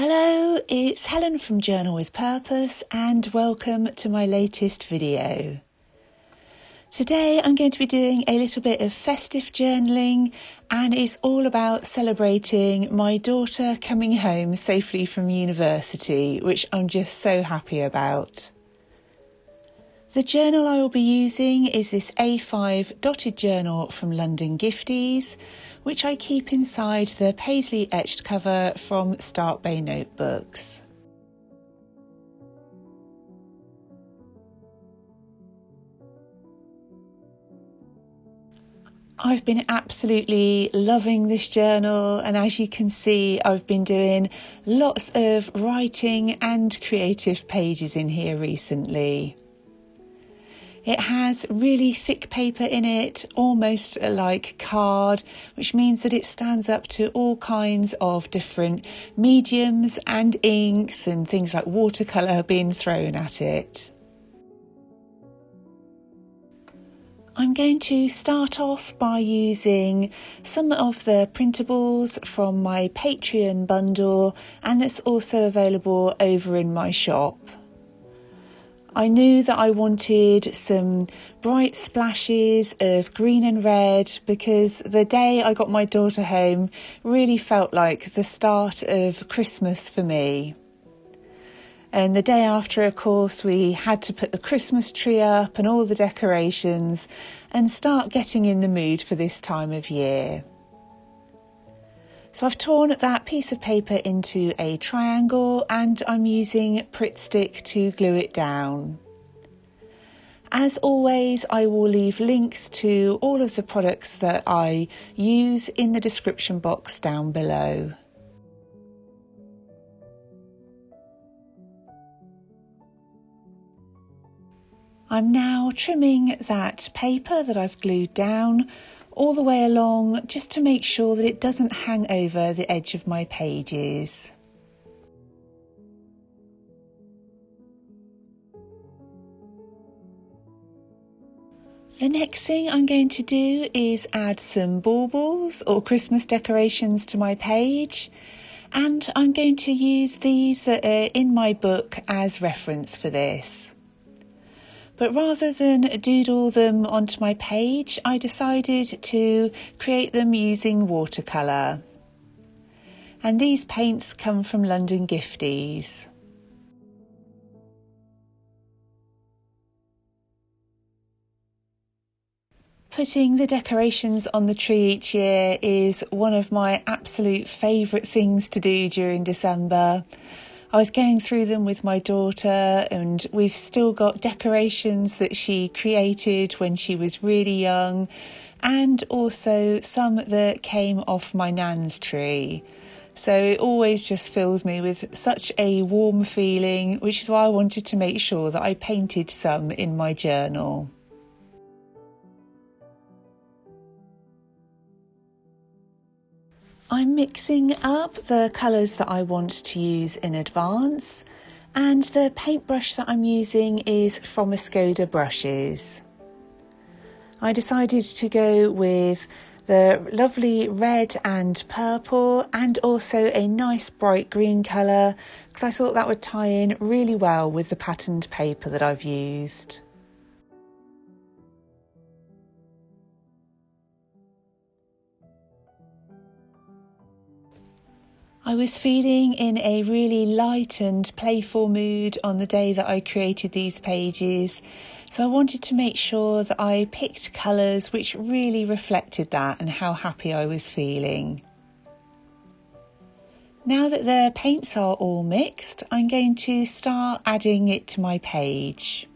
Hello, it's Helen from Journal with Purpose and welcome to my latest video. Today I'm going to be doing a little bit of festive journaling and it's all about celebrating my daughter coming home safely from university, which I'm just so happy about. The journal I will be using is this A5 dotted journal from London Gifties, which I keep inside the paisley etched cover from Start Bay Notebooks. I've been absolutely loving this journal, and as you can see, I've been doing lots of writing and creative pages in here recently. It has really thick paper in it, almost like card, which means that it stands up to all kinds of different mediums and inks and things like watercolour being thrown at it. I'm going to start off by using some of the printables from my Patreon bundle, and that's also available over in my shop. I knew that I wanted some bright splashes of green and red because the day I got my daughter home really felt like the start of Christmas for me. And the day after, of course, we had to put the Christmas tree up and all the decorations and start getting in the mood for this time of year. So I've torn that piece of paper into a triangle and I'm using Pritt Stick to glue it down. As always, I will leave links to all of the products that I use in the description box down below. I'm now trimming that paper that I've glued down all the way along, just to make sure that it doesn't hang over the edge of my pages. The next thing I'm going to do is add some baubles or Christmas decorations to my page, and I'm going to use these that are in my book as reference for this. But rather than doodle them onto my page, I decided to create them using watercolour. And these paints come from London Gifties. Putting the decorations on the tree each year is one of my absolute favourite things to do during December. I was going through them with my daughter and we've still got decorations that she created when she was really young, and also some that came off my nan's tree. So it always just fills me with such a warm feeling, which is why I wanted to make sure that I painted some in my journal. I'm mixing up the colours that I want to use in advance, and the paintbrush that I'm using is from Skoda brushes. I decided to go with the lovely red and purple and also a nice bright green colour because I thought that would tie in really well with the patterned paper that I've used. I was feeling in a really light and playful mood on the day that I created these pages, so I wanted to make sure that I picked colours which really reflected that and how happy I was feeling. Now that the paints are all mixed, I'm going to start adding it to my page.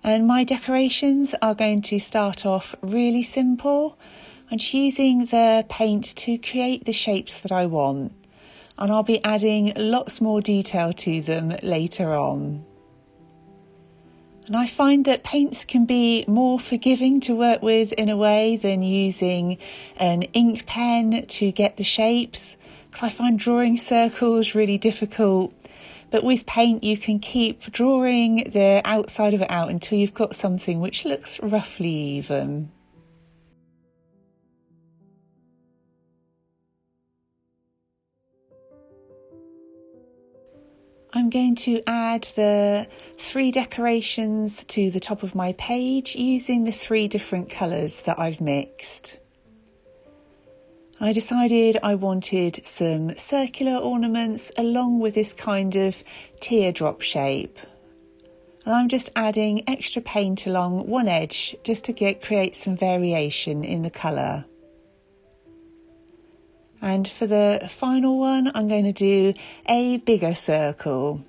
And my decorations are going to start off really simple. I'm just using the paint to create the shapes that I want, and I'll be adding lots more detail to them later on. And I find that paints can be more forgiving to work with in a way than using an ink pen to get the shapes, because I find drawing circles really difficult. But with paint you can keep drawing the outside of it out until you've got something which looks roughly even. I'm going to add the 3 decorations to the top of my page using the 3 different colours that I've mixed. I decided I wanted some circular ornaments along with this kind of teardrop shape. And I'm just adding extra paint along one edge just to create some variation in the colour. And for the final one, I'm going to do a bigger circle.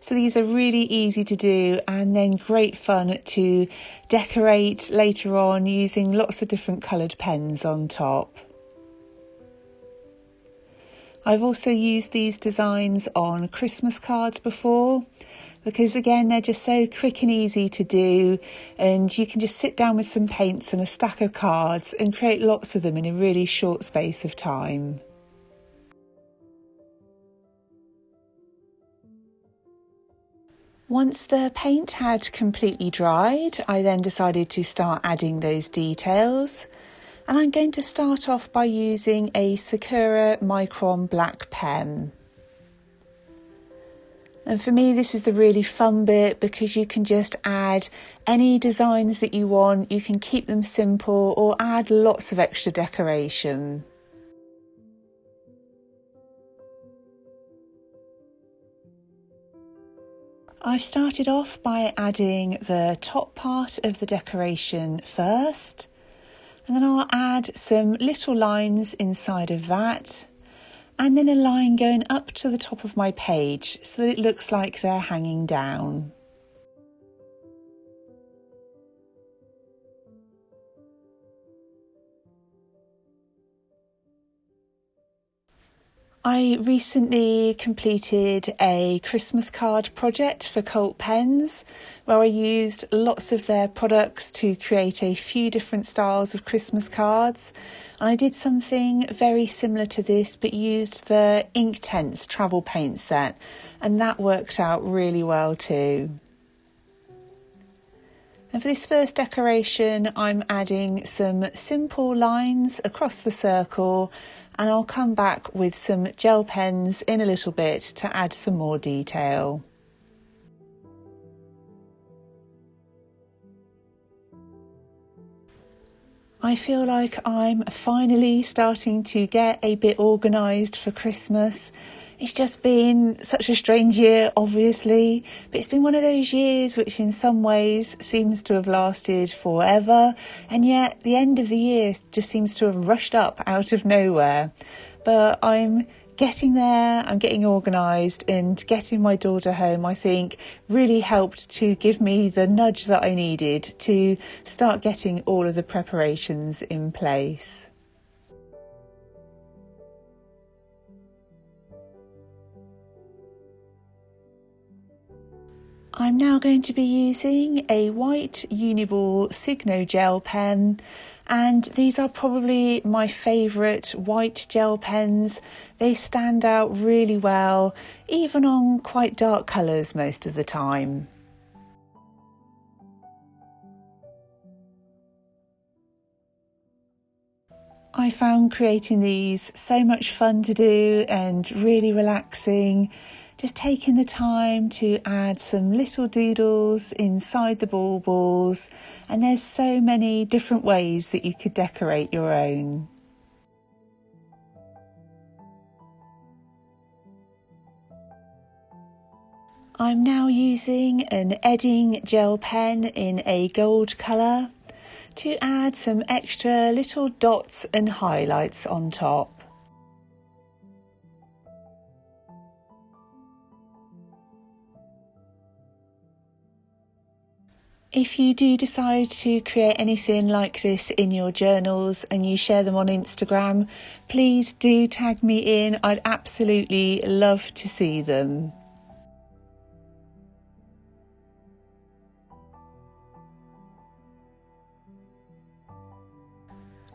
So these are really easy to do and then great fun to decorate later on using lots of different coloured pens on top. I've also used these designs on Christmas cards before, because again they're just so quick and easy to do, and you can just sit down with some paints and a stack of cards and create lots of them in a really short space of time. Once the paint had completely dried, I then decided to start adding those details, and I'm going to start off by using a Sakura Micron black pen. And for me, this is the really fun bit because you can just add any designs that you want. You can keep them simple or add lots of extra decoration. I've started off by adding the top part of the decoration first, and then I'll add some little lines inside of that, and then a line going up to the top of my page so that it looks like they're hanging down. I recently completed a Christmas card project for Cult Pens where I used lots of their products to create a few different styles of Christmas cards. And I did something very similar to this but used the Inktense travel paint set, and that worked out really well too. And for this first decoration, I'm adding some simple lines across the circle, and I'll come back with some gel pens in a little bit to add some more detail. I feel like I'm finally starting to get a bit organised for Christmas. It's just been such a strange year, obviously, but it's been one of those years which in some ways seems to have lasted forever, and yet the end of the year just seems to have rushed up out of nowhere. But I'm getting there, I'm getting organised, and getting my daughter home, I think, really helped to give me the nudge that I needed to start getting all of the preparations in place. I'm now going to be using a white Uniball Signo gel pen, and these are probably my favourite white gel pens. They stand out really well, even on quite dark colours most of the time. I found creating these so much fun to do and really relaxing. Just taking the time to add some little doodles inside the baubles, and there's so many different ways that you could decorate your own. I'm now using an Edding gel pen in a gold colour to add some extra little dots and highlights on top. If you do decide to create anything like this in your journals and you share them on Instagram, please do tag me in. I'd absolutely love to see them.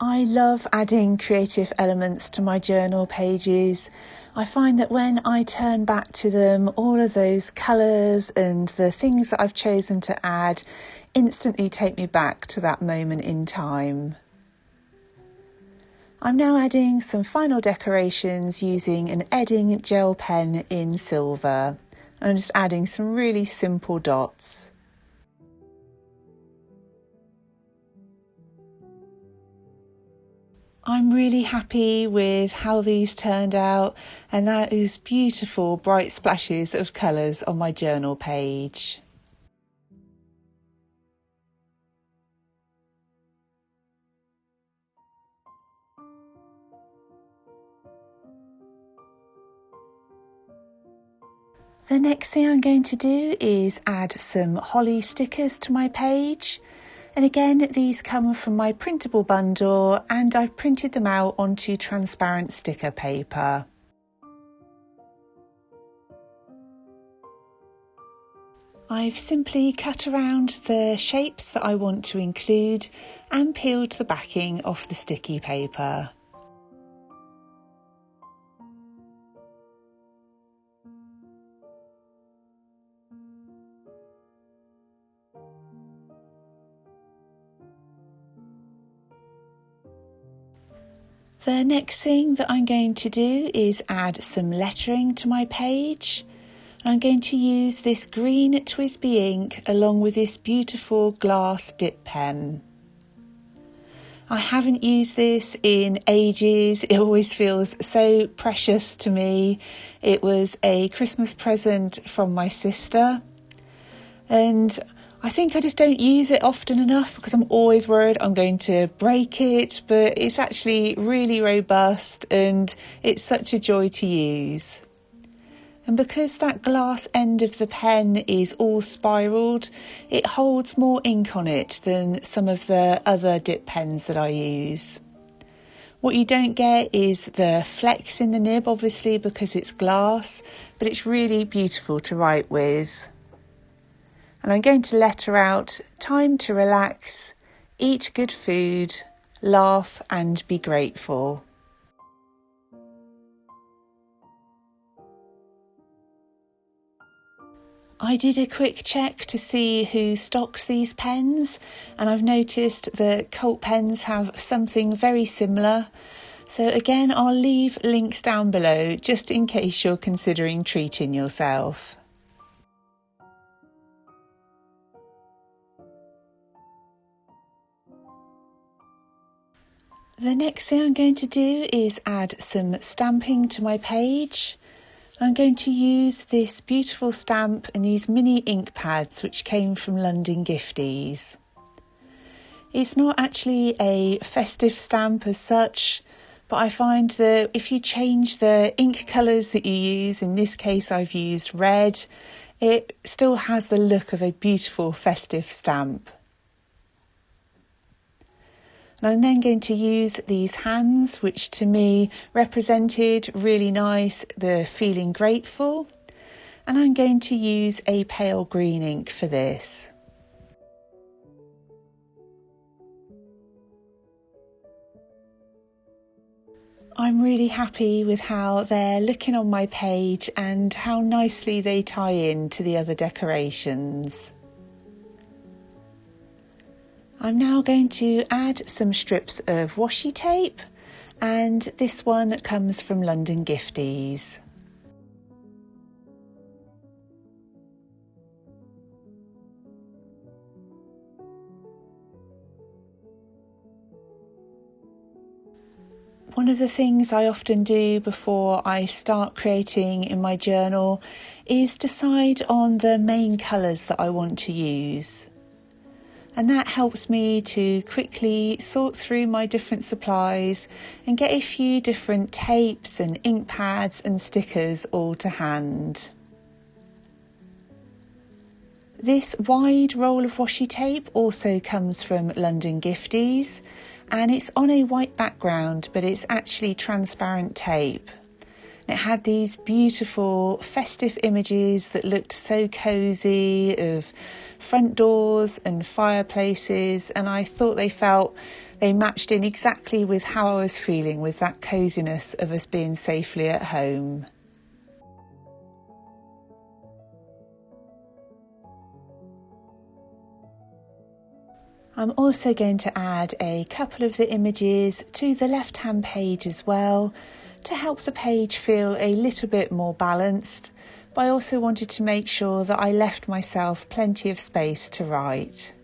I love adding creative elements to my journal pages. I find that when I turn back to them, all of those colours and the things that I've chosen to add instantly take me back to that moment in time. I'm now adding some final decorations using an Edding gel pen in silver. I'm just adding some really simple dots. I'm really happy with how these turned out, and that is beautiful bright splashes of colours on my journal page. The next thing I'm going to do is add some holly stickers to my page. And again, these come from my printable bundle and I've printed them out onto transparent sticker paper. I've simply cut around the shapes that I want to include and peeled the backing off the sticky paper. The next thing that I'm going to do is add some lettering to my page. I'm going to use this green TWSBI ink along with this beautiful glass dip pen. I haven't used this in ages. It always feels so precious to me. It was a Christmas present from my sister, and I think I just don't use it often enough because I'm always worried I'm going to break it, but it's actually really robust and it's such a joy to use. And because that glass end of the pen is all spiralled, it holds more ink on it than some of the other dip pens that I use. What you don't get is the flex in the nib, obviously, because it's glass, but it's really beautiful to write with. And I'm going to letter out, time to relax, eat good food, laugh and be grateful. I did a quick check to see who stocks these pens, and I've noticed that Cult Pens have something very similar. So again, I'll leave links down below just in case you're considering treating yourself. The next thing I'm going to do is add some stamping to my page. I'm going to use this beautiful stamp and these mini ink pads which came from London Gifties. It's not actually a festive stamp as such, but I find that if you change the ink colours that you use, in this case I've used red, it still has the look of a beautiful festive stamp. And I'm then going to use these hands, which to me represented really nice the feeling grateful. And I'm going to use a pale green ink for this. I'm really happy with how they're looking on my page and how nicely they tie in to the other decorations. I'm now going to add some strips of washi tape, and this one comes from London Gifties. One of the things I often do before I start creating in my journal is decide on the main colours that I want to use. And that helps me to quickly sort through my different supplies and get a few different tapes and ink pads and stickers all to hand. This wide roll of washi tape also comes from London Gifties, and it's on a white background, but it's actually transparent tape. It had these beautiful festive images that looked so cosy of front doors and fireplaces, and I thought they matched in exactly with how I was feeling with that coziness of us being safely at home. I'm also going to add a couple of the images to the left-hand page as well to help the page feel a little bit more balanced, but I also wanted to make sure that I left myself plenty of space to write.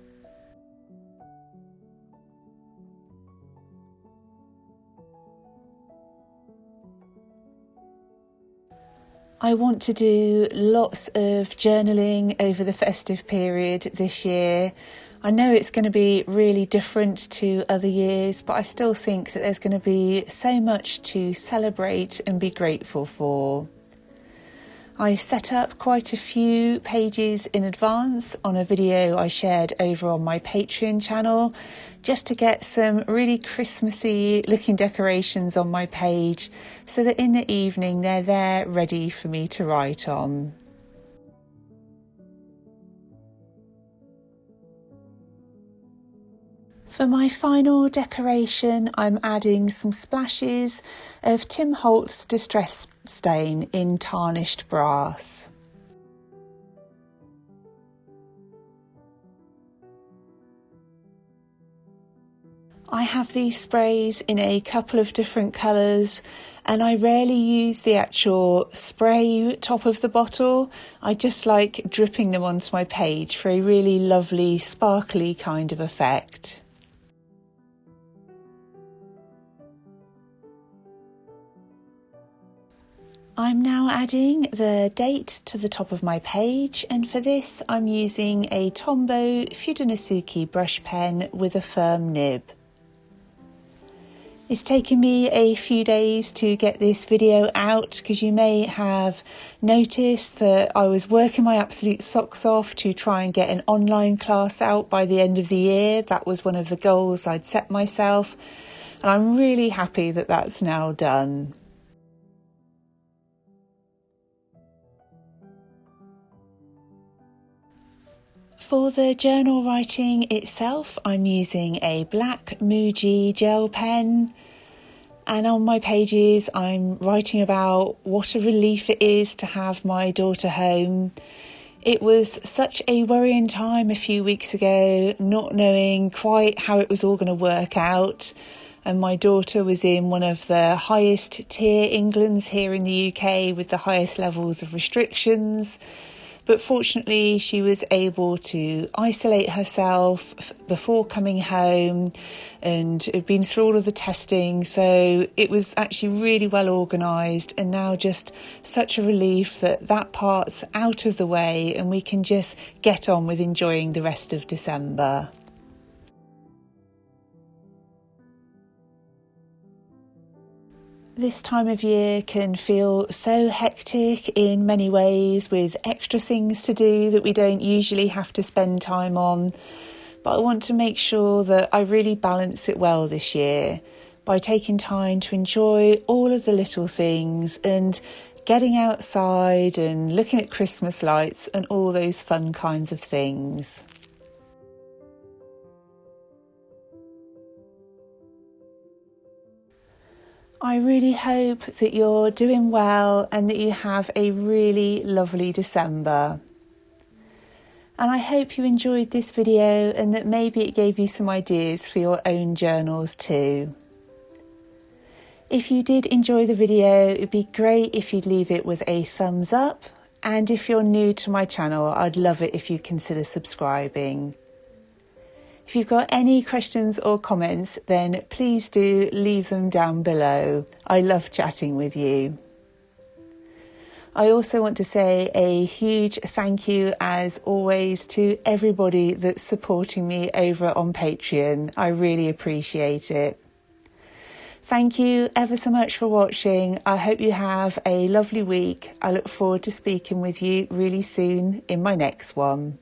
I want to do lots of journaling over the festive period this year. I know it's going to be really different to other years, but I still think that there's going to be so much to celebrate and be grateful for. I've set up quite a few pages in advance on a video I shared over on my Patreon channel, just to get some really Christmassy looking decorations on my page so that in the evening they're there ready for me to write on. For my final decoration, I'm adding some splashes of Tim Holt's Distress Stain in tarnished brass. I have these sprays in a couple of different colours, and I rarely use the actual spray top of the bottle. I just like dripping them onto my page for a really lovely sparkly kind of effect. I'm now adding the date to the top of my page, and for this I'm using a Tombow Fudenosuke brush pen with a firm nib. It's taken me a few days to get this video out because you may have noticed that I was working my absolute socks off to try and get an online class out by the end of the year. That was one of the goals I'd set myself, and I'm really happy that that's now done. For the journal writing itself, I'm using a black Muji gel pen, and on my pages I'm writing about what a relief it is to have my daughter home. It was such a worrying time a few weeks ago, not knowing quite how it was all going to work out, and my daughter was in one of the highest tier Englands here in the UK with the highest levels of restrictions. But fortunately, she was able to isolate herself before coming home and had been through all of the testing. So it was actually really well organised, and now just such a relief that that part's out of the way and we can just get on with enjoying the rest of December. This time of year can feel so hectic in many ways, with extra things to do that we don't usually have to spend time on. But I want to make sure that I really balance it well this year by taking time to enjoy all of the little things and getting outside and looking at Christmas lights and all those fun kinds of things. I really hope that you're doing well and that you have a really lovely December. And I hope you enjoyed this video and that maybe it gave you some ideas for your own journals too. If you did enjoy the video, it'd be great if you'd leave it with a thumbs up. And if you're new to my channel, I'd love it if you consider subscribing. If you've got any questions or comments, then please do leave them down below. I love chatting with you. I also want to say a huge thank you, as always, to everybody that's supporting me over on Patreon. I really appreciate it. Thank you ever so much for watching. I hope you have a lovely week. I look forward to speaking with you really soon in my next one.